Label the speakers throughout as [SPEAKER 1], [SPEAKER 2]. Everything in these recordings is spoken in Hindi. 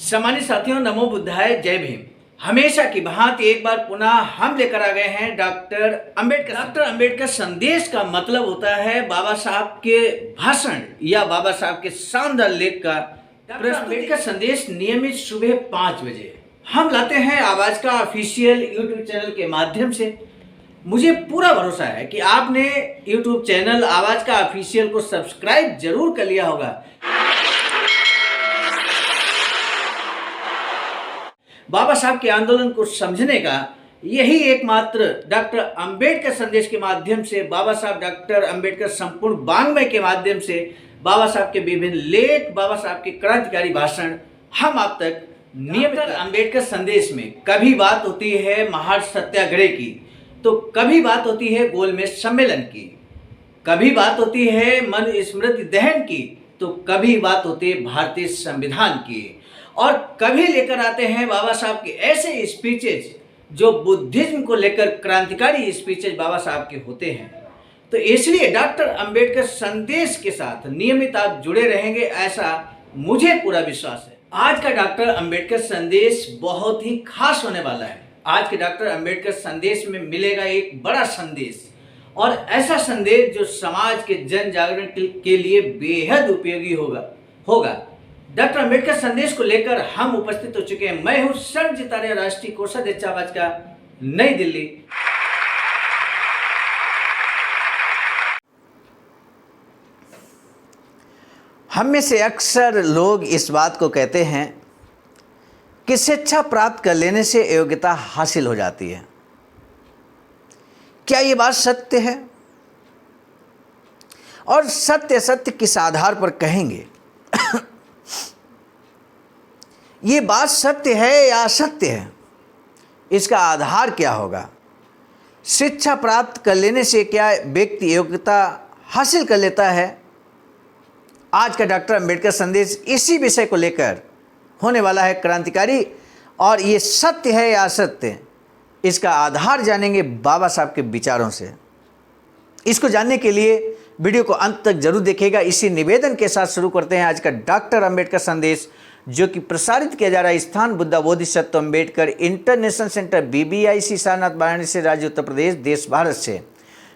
[SPEAKER 1] सम्मानित साथियों, नमो बुद्धाय, जय भीम। हमेशा की भांति एक बार पुनः हम लेकर आ गए हैं डॉक्टर अंबेडकर संदेश का मतलब होता है बाबा साहब के भाषण या बाबा साहब के शानदार लेख का। डॉक्टर अंबेडकर संदेश नियमित सुबह 5 बजे हम लाते हैं आवाज का ऑफिशियल यूट्यूब चैनल के माध्यम से। मुझे पूरा भरोसा है कि आपने यूट्यूब चैनल आवाज का ऑफिशियल को सब्सक्राइब जरूर कर लिया होगा। बाबा साहब के आंदोलन को समझने का यही एकमात्र डॉक्टर अंबेडकर संदेश के माध्यम से, बाबा साहब डॉक्टर अंबेडकर संपूर्ण वाङ्मय के माध्यम से, बाबा साहब के विभिन्न लेख, बाबा साहब के क्रांतिकारी भाषण हम आप तक नियमित। अंबेडकर संदेश में कभी बात होती है महार सत्याग्रह की, तो कभी बात होती है गोलमेज सम्मेलन की, कभी बात होती है मन स्मृति दहन की, तो कभी बात होती है भारतीय संविधान की, और कभी लेकर आते हैं बाबा साहब के ऐसे स्पीचेज जो बुद्धिज्म को लेकर क्रांतिकारी स्पीचेज बाबा साहब के होते हैं। तो इसलिए डॉक्टर अंबेडकर संदेश के साथ नियमित आप जुड़े रहेंगे, ऐसा मुझे पूरा विश्वास है। आज का डॉक्टर अंबेडकर संदेश बहुत ही खास होने वाला है। आज के डॉक्टर अंबेडकर संदेश में मिलेगा एक बड़ा संदेश, और ऐसा संदेश जो समाज के जन जागरण के लिए बेहद उपयोगी होगा। डॉक्टर अंबेडकर संदेश को लेकर हम उपस्थित हो चुके हैं। मैं हूं संजीत आर्य, राष्ट्रीय कोषाध्यक्ष आवाज का, नई दिल्ली। हम में से अक्सर लोग इस बात को कहते हैं कि शिक्षा प्राप्त कर लेने से योग्यता हासिल हो जाती है। क्या ये बात सत्य है? और सत्य किस आधार पर कहेंगे? ये बात सत्य है या असत्य है, इसका आधार क्या होगा? शिक्षा प्राप्त कर लेने से क्या व्यक्ति योग्यता हासिल कर लेता है? आज का डॉक्टर अंबेडकर संदेश इसी विषय को लेकर होने वाला है क्रांतिकारी, और ये सत्य है या असत्य, इसका आधार जानेंगे बाबा साहब के विचारों से। इसको जानने के लिए वीडियो को अंत तक जरूर देखिएगा। इसी निवेदन के साथ शुरू करते हैं आज का डॉक्टर अंबेडकर संदेश, जो कि प्रसारित किया जा रहा है स्थान Buddha Bodhisattva Ambedkar international centre BBIC Sarnath Varanasi राज्य उत्तर प्रदेश देश भारत से।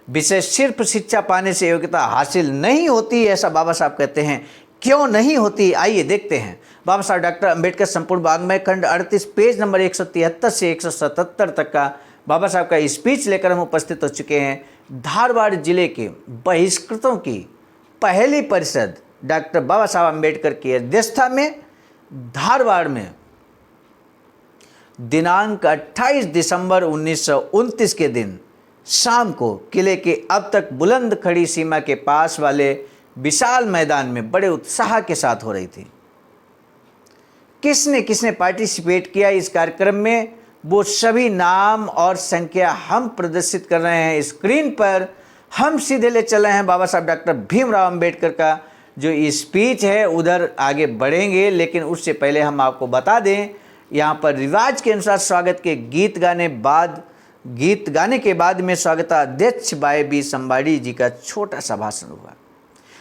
[SPEAKER 1] विषय सिर्फ शिक्षा पाने से योग्यता हासिल नहीं होती, ऐसा बाबा साहब कहते हैं। क्यों नहीं होती, आइए देखते हैं। बाबा साहब डॉक्टर अंबेडकर संपूर्ण वाङ्मय खंड 38 पेज नंबर 173 से 177 तक का बाबा साहब का स्पीच लेकर हम उपस्थित हो चुके हैं। धारवाड़ जिले के बहिष्कृतों की पहली परिषद डॉक्टर बाबा साहब अंबेडकर की अध्यक्षता में धारवाड़ में दिनांक 28 दिसंबर 1929 के दिन शाम को किले के अब तक बुलंद खड़ी सीमा के पास वाले विशाल मैदान में बड़े उत्साह के साथ हो रही थी। किसने किसने पार्टिसिपेट किया इस कार्यक्रम में, वो सभी नाम और संख्या हम प्रदर्शित कर रहे हैं स्क्रीन पर। हम सीधे ले चल रहे हैं बाबा साहब डॉक्टर भीमराव अंबेडकर का जो स्पीच है, उधर आगे बढ़ेंगे। लेकिन उससे पहले हम आपको बता दें, यहाँ पर रिवाज के अनुसार स्वागत के गीत गाने के बाद में स्वागताध्यक्ष बाई बी संबाड़ी जी का छोटा सा भाषण हुआ।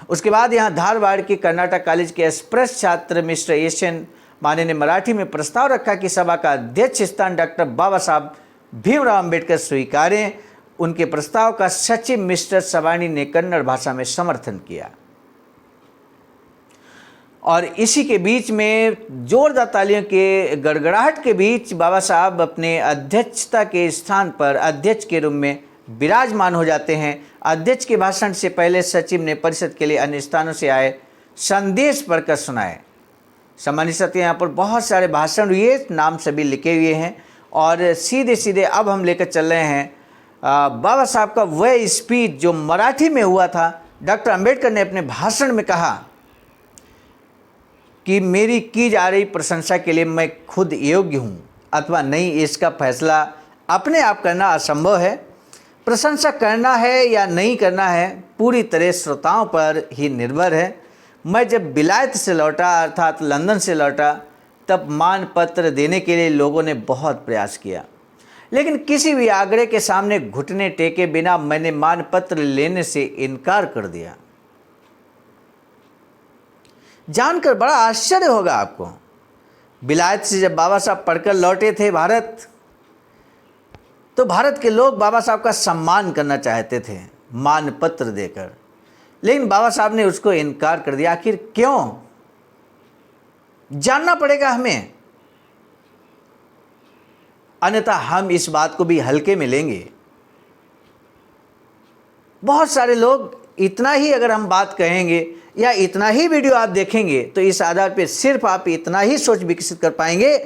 [SPEAKER 1] उसके बाद यहाँ धारवाड़ के कर्नाटक कॉलेज के एक्सप्रेस छात्र मिस्टर एशियन माने ने मराठी में प्रस्ताव रखा कि सभा का अध्यक्ष स्थान डॉक्टर बाबा साहब भीमराव अंबेडकर स्वीकारें। उनके प्रस्ताव का सचिव मिस्टर सवानी ने कन्नड़ भाषा में समर्थन किया, और इसी के बीच में जोरदार तालियों के गड़गड़ाहट के बीच बाबा साहब अपने अध्यक्षता के स्थान पर अध्यक्ष के रूप में विराजमान हो जाते हैं। अध्यक्ष के भाषण से पहले सचिव ने परिषद के लिए अन्य स्थानों से आए संदेश पढ़कर सुनाए। सम्मानित साथियों, यहाँ पर बहुत सारे भाषण हुए, नाम सभी लिखे हुए हैं, और सीधे सीधे अब हम लेकर चल रहे हैं बाबा साहब का वह स्पीच जो मराठी में हुआ था। डॉक्टर अंबेडकर ने अपने भाषण में कहा कि मेरी की जा रही प्रशंसा के लिए मैं खुद योग्य हूँ अथवा नहीं, इसका फैसला अपने आप करना असंभव है। प्रशंसा करना है या नहीं करना है पूरी तरह श्रोताओं पर ही निर्भर है। मैं जब विलायत से लौटा अर्थात लंदन से लौटा, तब मानपत्र देने के लिए लोगों ने बहुत प्रयास किया, लेकिन किसी भी आग्रह के सामने घुटने टेके बिना मैंने मानपत्र लेने से इनकार कर दिया। जानकर बड़ा आश्चर्य होगा आपको विलायत से जब बाबा साहब पढ़कर लौटे थे भारत, तो भारत के लोग बाबा साहब का सम्मान करना चाहते थे मान पत्र देकर, लेकिन बाबा साहब ने उसको इनकार कर दिया। आखिर क्यों? जानना पड़ेगा हमें, अन्यथा हम इस बात को भी हल्के में लेंगे। बहुत सारे लोग इतना ही अगर हम बात कहेंगे या इतना ही वीडियो आप देखेंगे तो इस आधार पे सिर्फ आप इतना ही सोच विकसित कर पाएंगे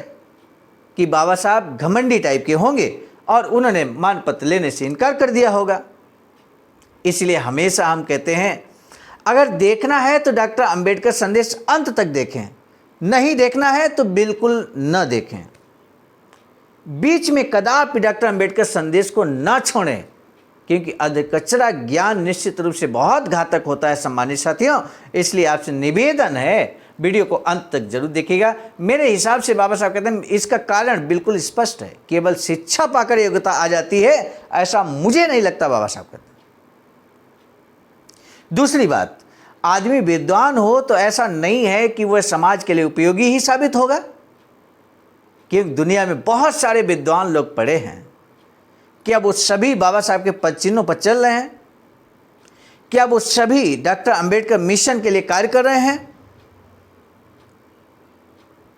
[SPEAKER 1] कि बाबा साहब घमंडी टाइप के होंगे और उन्होंने मानपत्र लेने से इनकार कर दिया होगा। इसलिए हमेशा हम कहते हैं, अगर देखना है तो डॉक्टर अंबेडकर संदेश अंत तक देखें, नहीं देखना है तो बिल्कुल न देखें। बीच में कदापि डॉक्टर अंबेडकर संदेश को न छोड़ें, क्योंकि अधकचरा ज्ञान निश्चित रूप से बहुत घातक होता है सम्मानित साथियों। इसलिए आपसे निवेदन है, वीडियो को अंत तक जरूर देखिएगा। मेरे हिसाब से बाबा साहब कहते हैं इसका कारण बिल्कुल स्पष्ट है, केवल शिक्षा पाकर योग्यता आ जाती है, ऐसा मुझे नहीं लगता बाबा साहब कहते हैं। दूसरी बात, आदमी विद्वान हो तो ऐसा नहीं है कि वह समाज के लिए उपयोगी ही साबित होगा, क्योंकि दुनिया में बहुत सारे विद्वान लोग पढ़े हैं। क्या वो सभी बाबा साहब के पद चिन्हों पर चल रहे हैं? क्या वो सभी डॉक्टर अंबेडकर मिशन के लिए कार्य कर रहे हैं?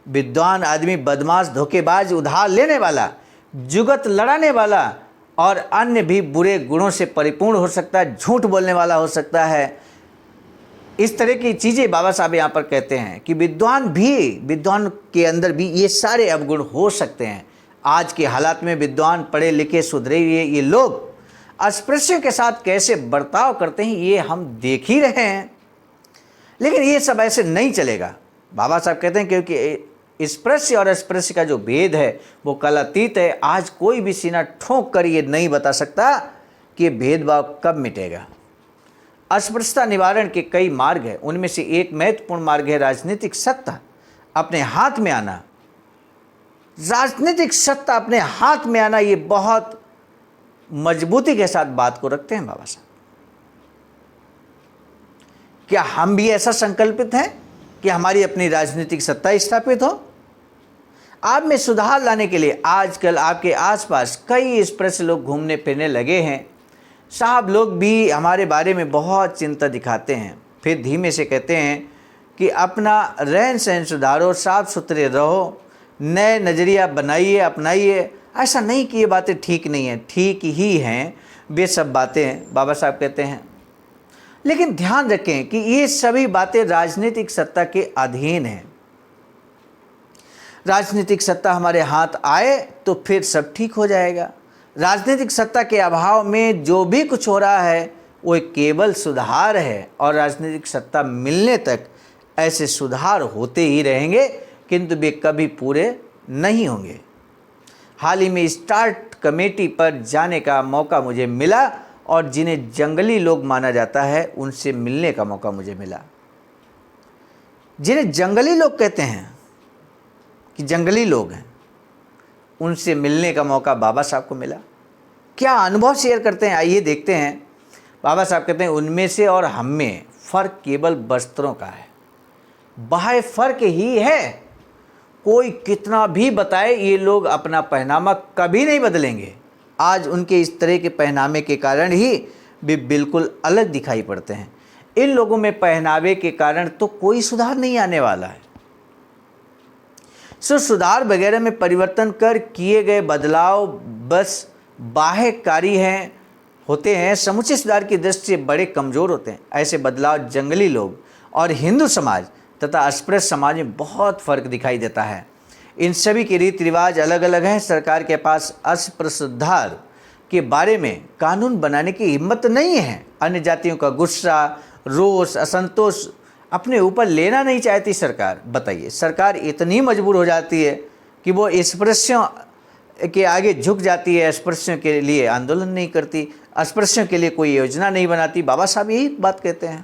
[SPEAKER 1] विद्वान आदमी बदमाश, धोखेबाज, उधार लेने वाला, जुगत लड़ाने वाला और अन्य भी बुरे गुणों से परिपूर्ण हो सकता है, झूठ बोलने वाला हो सकता है। इस तरह की चीज़ें बाबा साहब यहाँ पर कहते हैं कि विद्वान के अंदर भी ये सारे अवगुण हो सकते हैं। आज के हालात में विद्वान, पढ़े लिखे, सुधरे हुए ये लोग अस्पृश्यों के साथ कैसे बर्ताव करते हैं ये हम देख ही रहे हैं, लेकिन ये सब ऐसे नहीं चलेगा। बाबा साहब कहते हैं क्योंकि स्पृश्य और अस्पृश्य का जो भेद है वो कालातीत है। आज कोई भी सीना ठोंक कर ये नहीं बता सकता कि भेदभाव कब मिटेगा। अस्पृश्यता निवारण के कई मार्ग हैं, उनमें से एक महत्वपूर्ण मार्ग है राजनीतिक सत्ता अपने हाथ में आना। राजनीतिक सत्ता अपने हाथ में आना, ये बहुत मजबूती के साथ बात को रखते हैं बाबा साहब। क्या हम भी ऐसा संकल्पित हैं कि हमारी अपनी राजनीतिक सत्ता स्थापित हो? आप में सुधार लाने के लिए आजकल आपके आसपास कई स्पृश्य लोग घूमने फिरने लगे हैं। साहब लोग भी हमारे बारे में बहुत चिंता दिखाते हैं, फिर धीमे से कहते हैं कि अपना रहन सहन सुधारो, साफ सुथरे रहो, नए नज़रिया बनाइए, अपनाइए। ऐसा नहीं कि ये बातें ठीक नहीं हैं, ठीक ही हैं वे सब बातें, बाबा साहब कहते हैं। लेकिन ध्यान रखें कि ये सभी बातें राजनीतिक सत्ता के अधीन हैं। राजनीतिक सत्ता हमारे हाथ आए तो फिर सब ठीक हो जाएगा। राजनीतिक सत्ता के अभाव में जो भी कुछ हो रहा है वो केवल सुधार है, और राजनीतिक सत्ता मिलने तक ऐसे सुधार होते ही रहेंगे, किंतु वे कभी पूरे नहीं होंगे। हाल ही में स्टार्ट कमेटी पर जाने का मौका मुझे मिला और जिन्हें जंगली लोग माना जाता है उनसे मिलने का मौका मुझे मिला। जिन्हें जंगली लोग कहते हैं कि जंगली लोग हैं, उनसे मिलने का मौका बाबा साहब को मिला। क्या अनुभव शेयर करते हैं, आइए देखते हैं। बाबा साहब कहते हैं उनमें से और हम में फ़र्क केवल वस्त्रों का है, बाह्य फ़र्क ही है। कोई कितना भी बताए ये लोग अपना पहनावा कभी नहीं बदलेंगे। आज उनके इस तरह के पहनावे के कारण ही वे बिल्कुल अलग दिखाई पड़ते हैं। इन लोगों में पहनावे के कारण तो कोई सुधार नहीं आने वाला है। सुधार वगैरह में परिवर्तन कर किए गए बदलाव बस बाह्यकारी होते हैं, समुचित सुधार की दृष्टि से बड़े कमज़ोर होते हैं। ऐसे बदलाव जंगली लोग और हिंदू समाज तथा अस्पृश्य समाज में बहुत फ़र्क दिखाई देता है। इन सभी के रीति रिवाज अलग अलग हैं। सरकार के पास अस्पृश्य सुधार के बारे में कानून बनाने की हिम्मत नहीं है। अन्य जातियों का गुस्सा, रोष, असंतोष अपने ऊपर लेना नहीं चाहती सरकार। बताइए, सरकार इतनी मजबूर हो जाती है कि वो अस्पृश्यों के आगे झुक जाती है, अस्पृश्यों के लिए आंदोलन नहीं करती, अस्पृश्यों के लिए कोई योजना नहीं बनाती। बाबा साहब यही बात कहते हैं।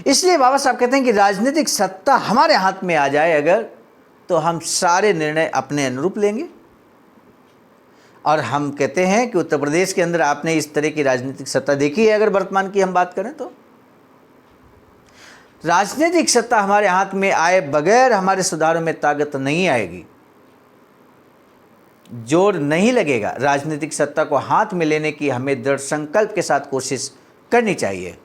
[SPEAKER 1] इसलिए बाबा साहब कहते हैं कि राजनीतिक सत्ता हमारे हाथ में आ जाए अगर, तो हम सारे निर्णय अपने अनुरूप लेंगे। और हम कहते हैं कि उत्तर प्रदेश के अंदर आपने इस तरह की राजनीतिक सत्ता देखी है, अगर वर्तमान की हम बात करें तो। राजनीतिक सत्ता हमारे हाथ में आए बगैर हमारे सुधारों में ताकत नहीं आएगी, जोर नहीं लगेगा। राजनीतिक सत्ता को हाथ में लेने की हमें दृढ़ संकल्प के साथ कोशिश करनी चाहिए।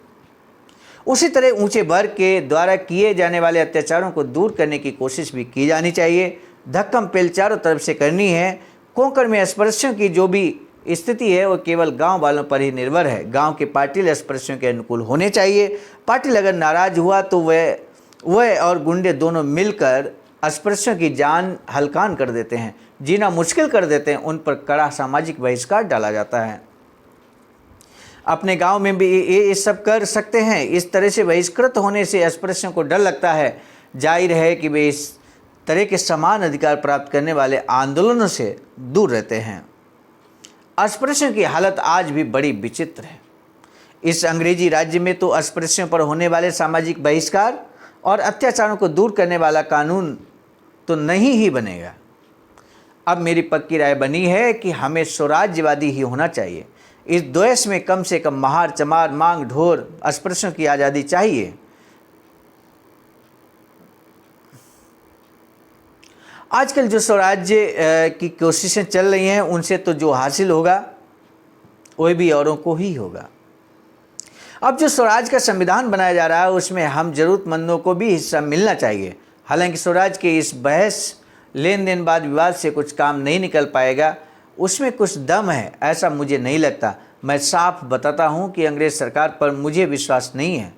[SPEAKER 1] उसी तरह ऊंचे वर्ग के द्वारा किए जाने वाले अत्याचारों को दूर करने की कोशिश भी की जानी चाहिए। धक्कम पेल चारों तरफ से करनी है। कोंकण में अस्पृश्यों की जो भी स्थिति है वो केवल गांव वालों पर ही निर्भर है। गांव के पाटिल अस्पृश्यों के अनुकूल होने चाहिए। पाटिल अगर नाराज हुआ तो वह और गुंडे दोनों मिलकर अस्पृश्यों की जान हल्कान कर देते हैं, जीना मुश्किल कर देते हैं। उन पर कड़ा सामाजिक बहिष्कार डाला जाता है। अपने गांव में भी ये सब कर सकते हैं। इस तरह से बहिष्कृत होने से अस्पृश्यों को डर लगता है। जाहिर है कि वे इस तरह के समान अधिकार प्राप्त करने वाले आंदोलनों से दूर रहते हैं। अस्पृश्यों की हालत आज भी बड़ी विचित्र है। इस अंग्रेजी राज्य में तो अस्पृश्यों पर होने वाले सामाजिक बहिष्कार और अत्याचारों को दूर करने वाला कानून तो नहीं ही बनेगा। अब मेरी पक्की राय बनी है कि हमें स्वराज्यवादी ही होना चाहिए। इस द्वेष में कम से कम महार, चमार, मांग, ढोर अस्पृश्यों की आज़ादी चाहिए। आजकल जो स्वराज्य की कोशिशें चल रही हैं उनसे तो जो हासिल होगा वह भी औरों को ही होगा। अब जो स्वराज का संविधान बनाया जा रहा है उसमें हम जरूरतमंदों को भी हिस्सा मिलना चाहिए। हालांकि स्वराज के इस बहस लेन देन वाद विवाद से कुछ काम नहीं निकल पाएगा, उसमें कुछ दम है ऐसा मुझे नहीं लगता। मैं साफ बताता हूं कि अंग्रेज सरकार पर मुझे विश्वास नहीं है।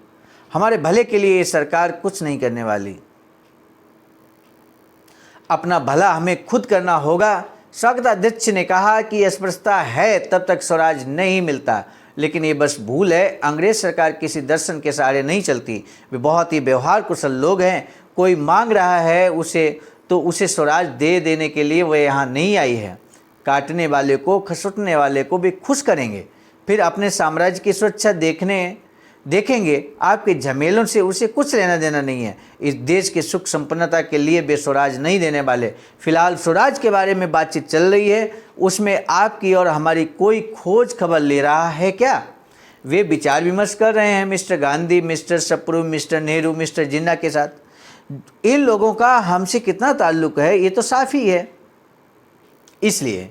[SPEAKER 1] हमारे भले के लिए ये सरकार कुछ नहीं करने वाली। अपना भला हमें खुद करना होगा। स्वागताध्यक्ष ने कहा कि अस्पृश्यता है तब तक स्वराज नहीं मिलता, लेकिन ये बस भूल है। अंग्रेज सरकार किसी दर्शन के सहारे नहीं चलती। वे बहुत ही व्यवहार कुशल लोग हैं। कोई मांग रहा है उसे स्वराज दे देने के लिए वह यहाँ नहीं आई है। काटने वाले को, खसुटने वाले को भी खुश करेंगे, फिर अपने साम्राज्य की सुरक्षा देखेंगे। आपके झमेलों से उसे कुछ लेना देना नहीं है। इस देश के सुख संपन्नता के लिए वे स्वराज नहीं देने वाले। फिलहाल स्वराज के बारे में बातचीत चल रही है, उसमें आपकी और हमारी कोई खोज खबर ले रहा है क्या? वे विचार विमर्श कर रहे हैं mister Gandhi, mister Sapru, mister Nehru, mister Jinnah के साथ। इन लोगों का हमसे कितना ताल्लुक है ये तो साफ ही है। इसलिए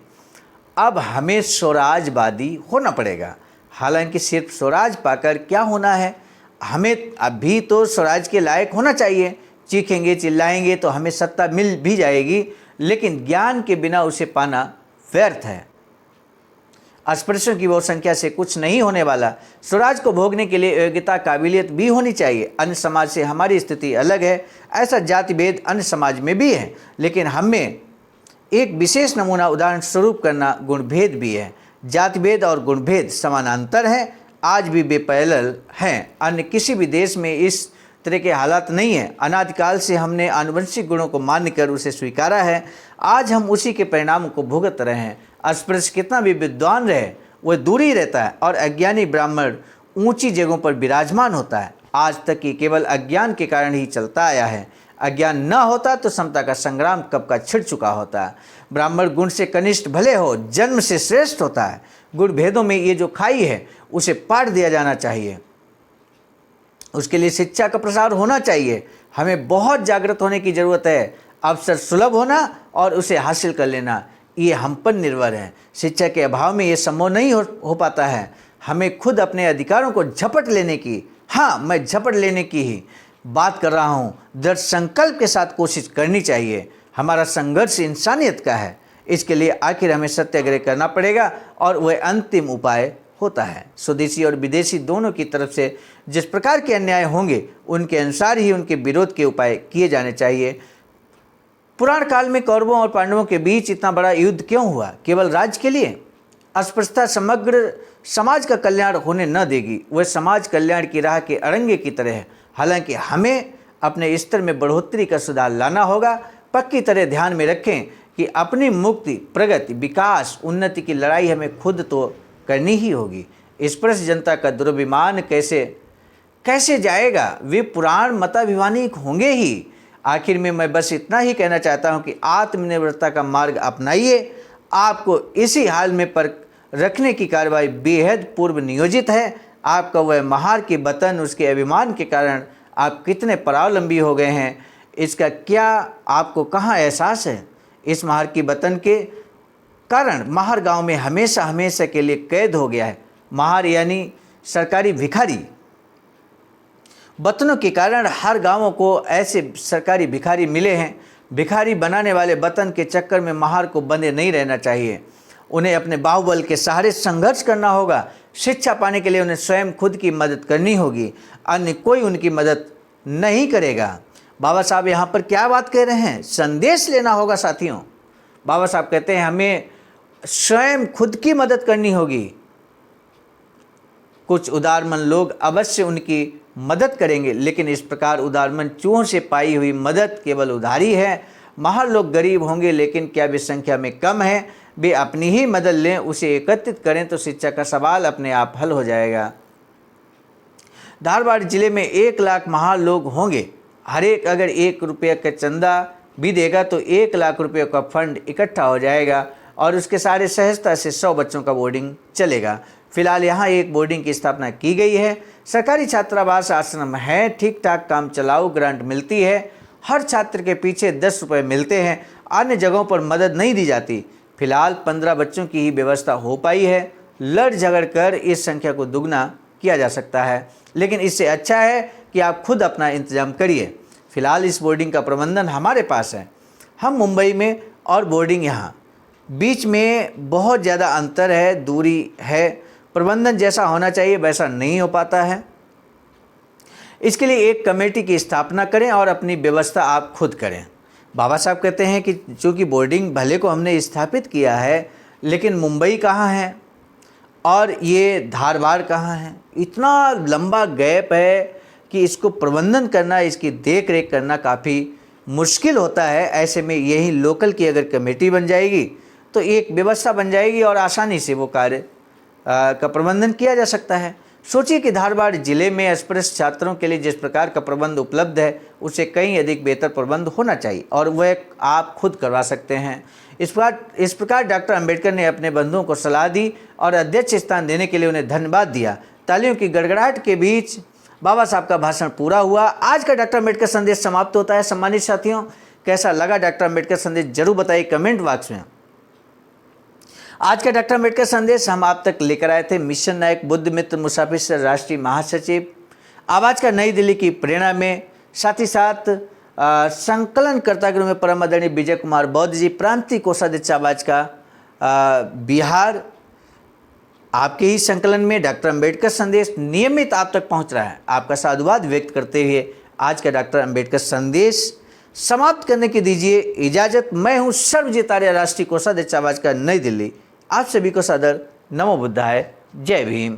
[SPEAKER 1] अब हमें स्वराजवादी होना पड़ेगा। हालांकि सिर्फ स्वराज पाकर क्या होना है, हमें अभी तो स्वराज के लायक होना चाहिए। चीखेंगे चिल्लाएंगे तो हमें सत्ता मिल भी जाएगी, लेकिन ज्ञान के बिना उसे पाना व्यर्थ है। अस्पृश्यों की वो संख्या से कुछ नहीं होने वाला। स्वराज को भोगने के लिए योग्यता, काबिलियत भी होनी चाहिए। अन्य समाज से हमारी स्थिति अलग है। ऐसा जाति भेद अन्य समाज में भी है, लेकिन हमें एक विशेष नमूना उदाहरण स्वरूप करना गुणभेद भी है। जाति भेद और गुणभेद समानांतर हैं, आज भी बेपैरेलल हैं। अन्य किसी भी देश में इस तरह के हालात नहीं है। अनादिकाल से हमने आनुवंशिक गुणों को मानकर उसे स्वीकारा है। आज हम उसी के परिणामों को भुगत रहे हैं। अस्पृश्य कितना भी विद्वान रहे वह दूर ही रहता है और अज्ञानी ब्राह्मण ऊंची जगहों पर विराजमान होता है। आज तक ये केवल अज्ञान के कारण ही चलता आया है। अज्ञान न होता तो समता का संग्राम कब का छिड़ चुका होता है। ब्राह्मण गुण से कनिष्ठ भले हो, जन्म से श्रेष्ठ होता है। गुण भेदों में ये जो खाई है उसे पाट दिया जाना चाहिए। उसके लिए शिक्षा का प्रसार होना चाहिए। हमें बहुत जागृत होने की जरूरत है। अवसर सुलभ होना और उसे हासिल कर लेना ये हम पर निर्भर है। शिक्षा के अभाव में ये संभव नहीं हो पाता है। हमें खुद अपने अधिकारों को झपट लेने की, हाँ मैं झपट लेने की ही बात कर रहा हूँ, दृढ़ संकल्प के साथ कोशिश करनी चाहिए। हमारा संघर्ष इंसानियत का है। इसके लिए आखिर हमें सत्याग्रह करना पड़ेगा और वह अंतिम उपाय होता है। स्वदेशी और विदेशी दोनों की तरफ से जिस प्रकार के अन्याय होंगे उनके अनुसार ही उनके विरोध के उपाय किए जाने चाहिए। पुराण काल में कौरवों और पांडवों के बीच इतना बड़ा युद्ध क्यों हुआ? केवल राज्य के लिए? अस्पृश्यता समग्र समाज का कल्याण होने न देगी। वह समाज कल्याण की राह के अड़ंगे की तरह है। हालांकि हमें अपने स्तर में बढ़ोतरी का सुधार लाना होगा। पक्की तरह ध्यान में रखें कि अपनी मुक्ति, प्रगति, विकास, उन्नति की लड़ाई हमें खुद तो करनी ही होगी। स्पृश्य जनता का दुर्भिमान कैसे जाएगा? वे पुराण मताभिमानी होंगे ही। आखिर में मैं बस इतना ही कहना चाहता हूं कि आत्मनिर्भरता का मार्ग अपनाइए। आपको इसी हाल में पर रखने की कार्रवाई बेहद पूर्व नियोजित है। आपका वह महार की वतन उसके अभिमान के कारण आप कितने परावलंबी हो गए हैं, इसका क्या आपको कहाँ एहसास है? इस महार की वतन के कारण महार गांव में हमेशा हमेशा के लिए कैद हो गया है। महार यानी सरकारी भिखारी। वतनों के कारण हर गांवों को ऐसे सरकारी भिखारी मिले हैं। भिखारी बनाने वाले वतन के चक्कर में महार को बंधे नहीं रहना चाहिए। उन्हें अपने बाहुबल के सहारे संघर्ष करना होगा। शिक्षा पाने के लिए उन्हें स्वयं खुद की मदद करनी होगी, अन्य कोई उनकी मदद नहीं करेगा। बाबा साहब यहाँ पर क्या बात कह रहे हैं? संदेश लेना होगा साथियों। बाबा साहब कहते हैं हमें स्वयं खुद की मदद करनी होगी। कुछ उदारमन लोग अवश्य उनकी मदद करेंगे, लेकिन इस प्रकार उदारमन चूहों से पाई हुई मदद केवल उधारी है। महार लोग गरीब होंगे, लेकिन क्या वे संख्या में कम है? वे अपनी ही मदद लें, उसे एकत्रित करें तो शिक्षा का सवाल अपने आप हल हो जाएगा। धारवाड़ जिले में 1 लाख महार लोग होंगे। हर एक अगर 1 रुपये का चंदा भी देगा तो 1 लाख रुपये का फंड इकट्ठा हो जाएगा और उसके सारे सहजता से 100 बच्चों का बोर्डिंग चलेगा। फिलहाल यहाँ एक बोर्डिंग की स्थापना की गई है। सरकारी छात्रावास आश्रम है, ठीक ठाक काम चलाऊ ग्रांट मिलती है। हर छात्र के पीछे 10 रुपये मिलते हैं। अन्य जगहों पर मदद नहीं दी जाती। फिलहाल 15 बच्चों की ही व्यवस्था हो पाई है। लड़ झगड़ कर इस संख्या को दुगना किया जा सकता है, लेकिन इससे अच्छा है कि आप खुद अपना इंतजाम करिए। फिलहाल इस बोर्डिंग का प्रबंधन हमारे पास है। हम मुंबई में और बोर्डिंग यहाँ, बीच में बहुत ज़्यादा अंतर है, दूरी है। प्रबंधन जैसा होना चाहिए वैसा नहीं हो पाता है। इसके लिए एक कमेटी की स्थापना करें और अपनी व्यवस्था आप खुद करें। बाबा साहब कहते हैं कि चूँकि बोर्डिंग भले को हमने स्थापित किया है, लेकिन मुंबई कहाँ है और ये धारवाड़ कहाँ है? इतना लंबा गैप है कि इसको प्रबंधन करना, इसकी देख रेख करना काफ़ी मुश्किल होता है। ऐसे में यही लोकल की अगर कमेटी बन जाएगी तो एक व्यवस्था बन जाएगी और आसानी से वो कार्य का प्रबंधन किया जा सकता है। सोचिए कि धारवाड़ जिले में अस्पृश्य छात्रों के लिए जिस प्रकार का प्रबंध उपलब्ध है, उससे कहीं अधिक बेहतर प्रबंध होना चाहिए और वह आप खुद करवा सकते हैं। इस प्रकार डॉक्टर अंबेडकर ने अपने बंधुओं को सलाह दी और अध्यक्ष स्थान देने के लिए उन्हें धन्यवाद दिया। तालियों की गड़गड़ाहट के बीच बाबा साहब का भाषण पूरा हुआ। आज का डॉक्टर अंबेडकर संदेश समाप्त होता है। सम्मानित साथियों, कैसा लगा डॉक्टर अंबेडकर संदेश जरूर बताइए कमेंट बॉक्स में। आज का डॉक्टर अंबेडकर संदेश हम आप तक लेकर आए थे मिशन नायक बुद्ध मित्र मुसाफिर सर, राष्ट्रीय महासचिव, आवाज का नई दिल्ली की प्रेरणा में, साथ ही साथ संकलनकर्ता के रूप में परम आदरणीय विजय कुमार बौद्ध जी, प्रांतीय कोषाध्यक्ष आवाज का बिहार। आपके ही संकलन में डॉक्टर अंबेडकर संदेश नियमित आप तक पहुंच रहा है। आपका साधुवाद व्यक्त करते हुए आज का डॉक्टर अंबेडकर संदेश समाप्त करने की दीजिए इजाजत। मैं हूं सर्वजीत आर्य, राष्ट्रीय कोषाध्यक्ष आवाज का नई दिल्ली। आप सभी को सादर नमो बुद्धाय। जय भीम।